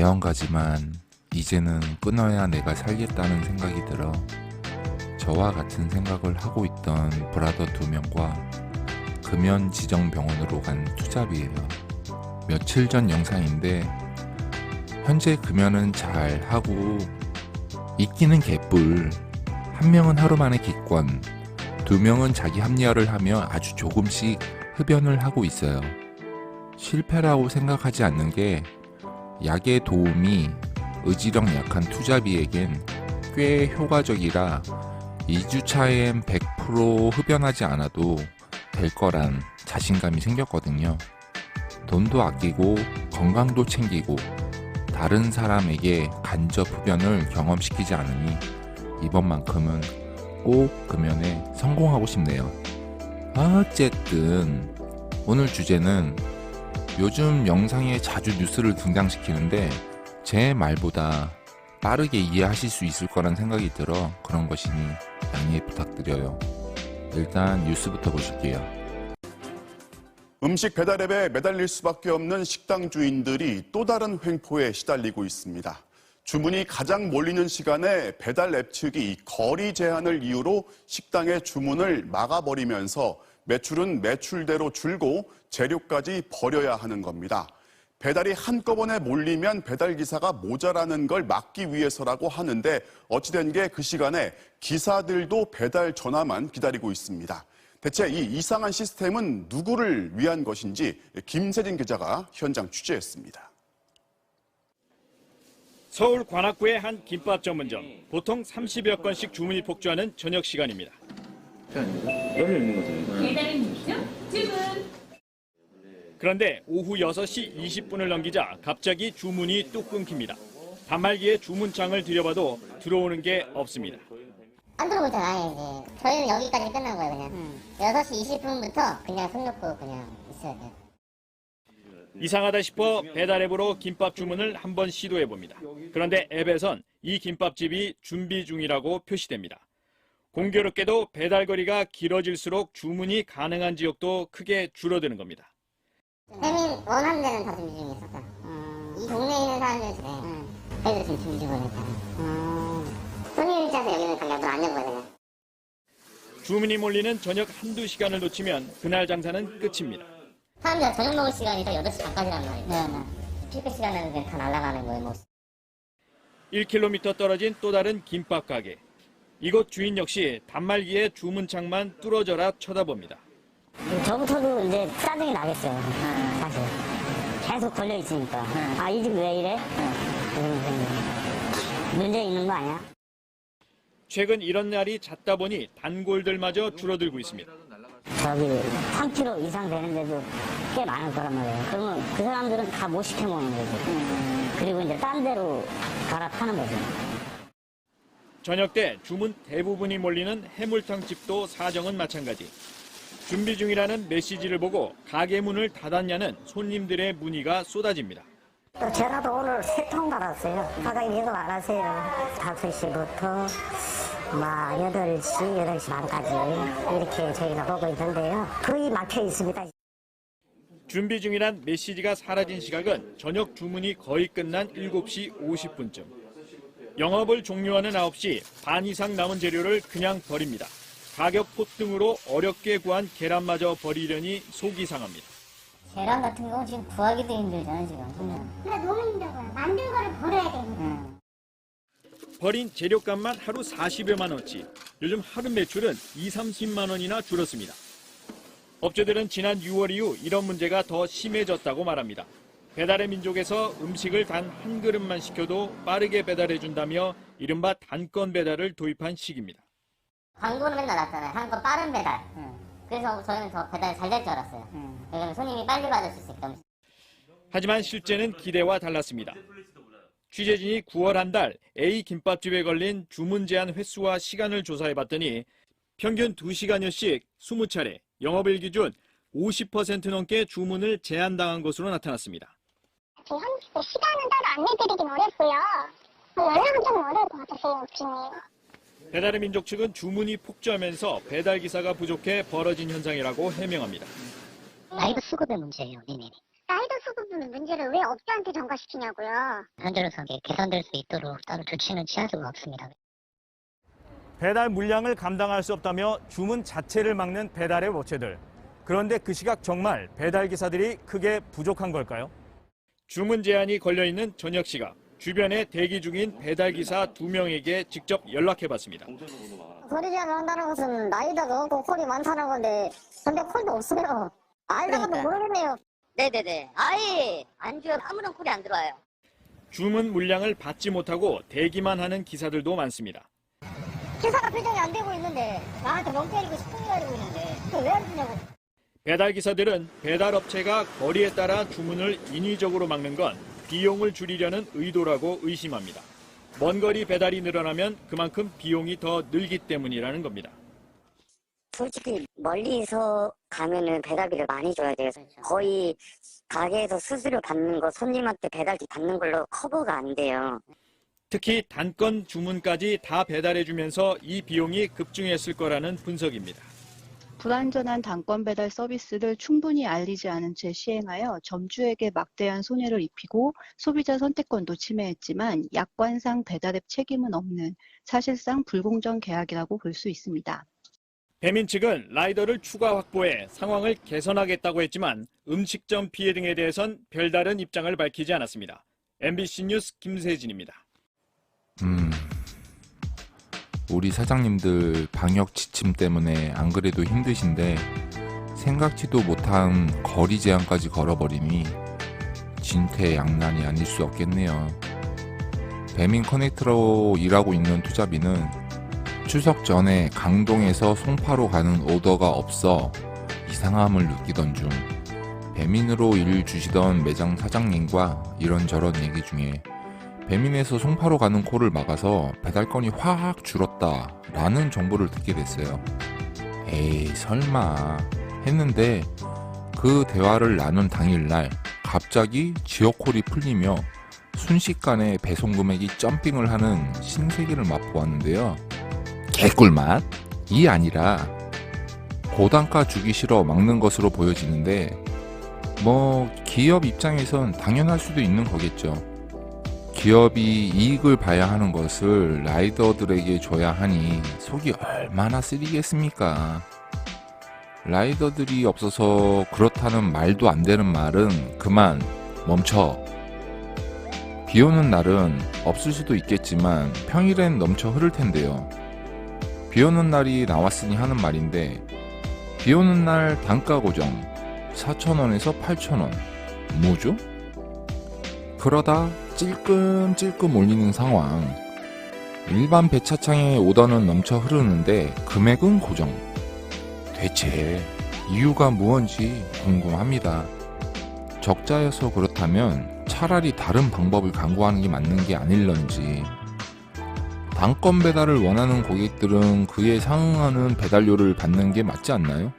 애연가지만 이제는 끊어야 내가 살겠다는 생각이 들어 저와 같은 생각을 하고 있던 브라더 2명과 금연 지정 병원으로 간 투잡이에요. 며칠 전 영상인데 현재 금연은 잘 하고 있기는 개뿔. 한 명은 하루 만에 기권, 2명은 자기 합리화를 하며 아주 조금씩 흡연을 하고 있어요. 실패라고 생각하지 않는 게 약의 도움이 의지력 약한 투잡이에겐 꽤 효과적이라 2주차엔 100% 흡연하지 않아도 될 거란 자신감이 생겼거든요. 돈도 아끼고 건강도 챙기고 다른 사람에게 간접 흡연을 경험시키지 않으니 이번만큼은 꼭 금연에 성공하고 싶네요. 어쨌든 오늘 주제는 요즘 영상에 자주 뉴스를 등장시키는데 제 말보다 빠르게 이해하실 수 있을 거란 생각이 들어 그런 것이니 양해 부탁드려요. 일단 뉴스부터 보실게요. 음식 배달 앱에 매달릴 수밖에 없는 식당 주인들이 또 다른 횡포에 시달리고 있습니다. 주문이 가장 몰리는 시간에 배달 앱 측이 거리 제한을 이유로 식당의 주문을 막아버리면서 매출은 매출대로 줄고 재료까지 버려야 하는 겁니다. 배달이 한꺼번에 몰리면 배달기사가 모자라는 걸 막기 위해서라고 하는데 어찌된 게 그 시간에 기사들도 배달 전화만 기다리고 있습니다. 대체 이 이상한 시스템은 누구를 위한 것인지 김세진 기자가 현장 취재했습니다. 서울 관악구의 한 김밥 전문점. 보통 30여 건씩 주문이 폭주하는 저녁 시간입니다. 열려 있는 거죠. 배달입니다. 주문. 그런데 오후 6시 20분을 넘기자 갑자기 주문이 뚝 끊깁니다. 단말기에 주문창을 들여봐도 들어오는 게 없습니다. 안 들어오잖아요, 이제. 저희는 여기까지 끝난 거예요, 그냥. 6시 20분부터 그냥 손 놓고 그냥 있어야 돼요. 이상하다 싶어 배달 앱으로 김밥 주문을 한번 시도해봅니다. 그런데 앱에선 이 김밥집이 준비 중이라고 표시됩니다. 공교롭게도 배달거리가 길어질수록 주문이 가능한 지역도 크게 줄어드는 겁니다. 혜민 원하는 데는 다 준비 중에 있었어요. 이 동네에 있는 사람들 중에 그래도 지금 준비 중에 있어요. 손님 입장에서 여기는 가려고 안 해보거든요. 주문이 몰리는 저녁 한두 시간을 놓치면 그날 장사는 끝입니다. 사람들 저녁 먹을 시간이 딱 8시 반까지란 말이에요. 네. 피크 시간에는 그냥 다 날아가는 거예요, 뭐. 1km 떨어진 또 다른 김밥 가게. 이곳 주인 역시 단말기에 주문창만 뚫어져라 쳐다봅니다. 저부터도 이제 짜증이 나겠어요, 사실. 계속 걸려 있으니까. 아, 이 집 왜 이래? 문제 있는 거 아니야? 최근 이런 날이 잦다 보니 단골들마저 줄어들고 있습니다. 저기 3kg 이상 되는데도 꽤 많을 거란 말이에요. 그러면 그 사람들은 다 못 시켜 먹는 거지. 그리고 이제 딴 데로 갈아타는 거죠. 저녁 때 주문 대부분이 몰리는 해물탕집도 사정은 마찬가지. 준비 중이라는 메시지를 보고 가게 문을 닫았냐는 손님들의 문의가 쏟아집니다. 전화도 오늘 3통 받았어요. 사장님 이거 안 하세요. 5시부터 8시 반까지 이렇게 저희가 보고 있는데요. 거의 막혀 있습니다. 준비 중이란 메시지가 사라진 시각은 저녁 주문이 거의 끝난 7시 50분쯤. 영업을 종료하는 9시 반 이상 남은 재료를 그냥 버립니다. 가격 폭등으로 어렵게 구한 계란마저 버리려니 속이 상합니다. 계란 같은 경우 지금 구하기도 힘들잖아요, 지금. 근데 너무 힘들어요. 만든 거를 버려야 되니까. 버린 재료값만 하루 40여만 원치. 요즘 하루 매출은 20-30만 원이나 줄었습니다. 업주들은 지난 6월 이후 이런 문제가 더 심해졌다고 말합니다. 배달의 민족에서 음식을 단 한 그릇만 시켜도 빠르게 배달해준다며 이른바 단건 배달을 도입한 시기입니다. 광고는 맨날 났잖아요. 한건 빠른 배달. 그래서 저희는 더 배달이 잘 될 줄 알았어요. 왜냐면 손님이 빨리 받을 수 있기 때문에. 하지만 실제는 기대와 달랐습니다. 취재진이 9월 한 달 A 김밥집에 걸린 주문 제한 횟수와 시간을 조사해봤더니 평균 2시간여씩 20차례, 영업일 기준 50% 넘게 주문을 제한당한 것으로 나타났습니다. 시간은 따로 안내드리긴 어렵고요. 연락은 좀 어려울 것 같아서 업주님. 배달의 민족 측은 주문이 폭주하면서 배달기사가 부족해 벌어진 현상이라고 해명합니다. 라이브 수급의 문제예요, 네네. 라이더 수급 부분 문제를 왜 업주한테 전가시키냐고요. 현재로서 개선될 수 있도록 따로 조치는 취할 수가 없습니다. 배달 물량을 감당할 수 없다며 주문 자체를 막는 배달의 업체들. 그런데 그 시각 정말 배달 기사들이 크게 부족한 걸까요? 주문 제한이 걸려있는 저녁 시각, 주변에 대기 중인 배달기사 2명에게 직접 연락해봤습니다. 거리 제한을 한다는 것은 나이다가 없고 콜이 많다는 건데 근데 콜도 없어요. 알다가도 모르겠네요. 네네네. 아예 안 줘요. 아무런 콜이 안 들어와요. 주문 물량을 받지 못하고 대기만 하는 기사들도 많습니다. 기사가 배정이 안 되고 있는데 나한테 멍 때리고 싶은 게 가지고 있는데 그걸 왜 안 주냐고. 배달기사들은 배달업체가 거리에 따라 주문을 인위적으로 막는 건 비용을 줄이려는 의도라고 의심합니다. 먼 거리 배달이 늘어나면 그만큼 비용이 더 늘기 때문이라는 겁니다. 솔직히 멀리서 가면은 배달비를 많이 줘야 돼요. 거의 가게에서 수수료 받는 거, 손님한테 배달비 받는 걸로 커버가 안 돼요. 특히 단건 주문까지 다 배달해주면서 이 비용이 급증했을 거라는 분석입니다. 불안전한 단건 배달 서비스를 충분히 알리지 않은 채 시행하여 점주에게 막대한 손해를 입히고 소비자 선택권도 침해했지만 약관상 배달앱 책임은 없는 사실상 불공정 계약이라고 볼 수 있습니다. 배민 측은 라이더를 추가 확보해 상황을 개선하겠다고 했지만 음식점 피해 등에 대해선 별다른 입장을 밝히지 않았습니다. MBC 뉴스 김세진입니다. 우리 사장님들 방역 지침 때문에 안 그래도 힘드신데 생각지도 못한 거리 제한까지 걸어버리니 진퇴양난이 아닐 수 없겠네요. 배민 커넥터로 일하고 있는 투잡이는 추석 전에 강동에서 송파로 가는 오더가 없어 이상함을 느끼던 중 배민으로 일 주시던 매장 사장님과 이런저런 얘기 중에 배민에서 송파로 가는 콜을 막아서 배달건이 확 줄었다 라는 정보를 듣게 됐어요. 에이 설마 했는데 그 대화를 나눈 당일날 갑자기 지역콜이 풀리며 순식간에 배송 금액이 점핑을 하는 신세계를 맛보았는데요. 개꿀맛이 아니라 고단가 주기 싫어 막는 것으로 보여지는데 뭐 기업 입장에선 당연할 수도 있는 거겠죠. 기업이 이익을 봐야 하는 것을 라이더들에게 줘야 하니 속이 얼마나 쓰리겠습니까? 라이더들이 없어서 그렇다는 말도 안 되는 말은 그만 멈춰. 비 오는 날은 없을 수도 있겠지만 평일엔 넘쳐 흐를 텐데요. 비 오는 날이 나왔으니 하는 말인데 비 오는 날 단가 고정 4,000원에서 8,000원 뭐죠? 그러다 찔끔찔끔 올리는 상황. 일반 배차창에 오더는 넘쳐 흐르는데 금액은 고정. 대체 이유가 무언지 궁금합니다. 적자여서 그렇다면 차라리 다른 방법을 강구하는 게 맞는 게 아닐런지. 단건 배달을 원하는 고객들은 그에 상응하는 배달료를 받는 게 맞지 않나요?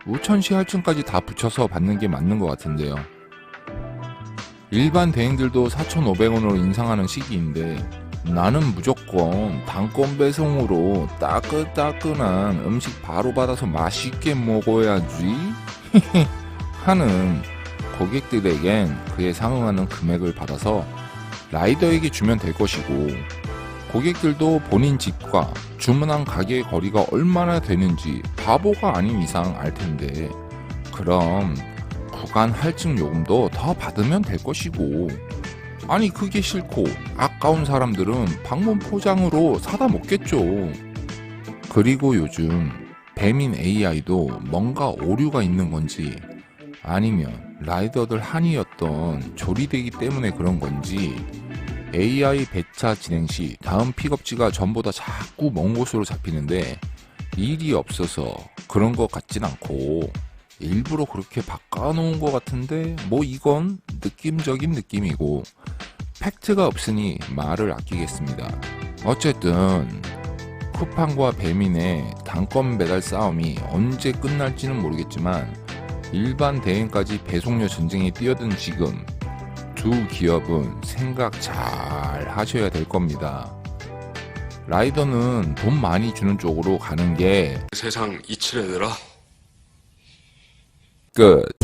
우천시 할증까지 다 붙여서 받는 게 맞는 것 같은데요. 일반 대행들도 4,500원으로 인상하는 시기인데 나는 무조건 단건 배송으로 따끈따끈한 음식 바로 받아서 맛있게 먹어야지 하는 고객들에겐 그에 상응하는 금액을 받아서 라이더에게 주면 될 것이고 고객들도 본인 집과 주문한 가게의 거리가 얼마나 되는지 바보가 아닌 이상 알 텐데 그럼 구간 할증 요금도 더 받으면 될 것이고 아니 그게 싫고 아까운 사람들은 방문 포장으로 사다 먹겠죠. 그리고 요즘 배민 AI도 뭔가 오류가 있는 건지 아니면 라이더들 한이었던 조리되기 때문에 그런 건지 AI 배차 진행 시 다음 픽업지가 전보다 자꾸 먼 곳으로 잡히는데 일이 없어서 그런 것 같진 않고 일부러 그렇게 바꿔놓은 것 같은데 뭐 이건 느낌적인 느낌이고 팩트가 없으니 말을 아끼겠습니다. 어쨌든 쿠팡과 배민의 단건 배달 싸움이 언제 끝날지는 모르겠지만 일반 대행까지 배송료 전쟁에 뛰어든 지금 두 기업은 생각 잘 하셔야 될 겁니다. 라이더는 돈 많이 주는 쪽으로 가는 게 세상 이치래더라. 끝.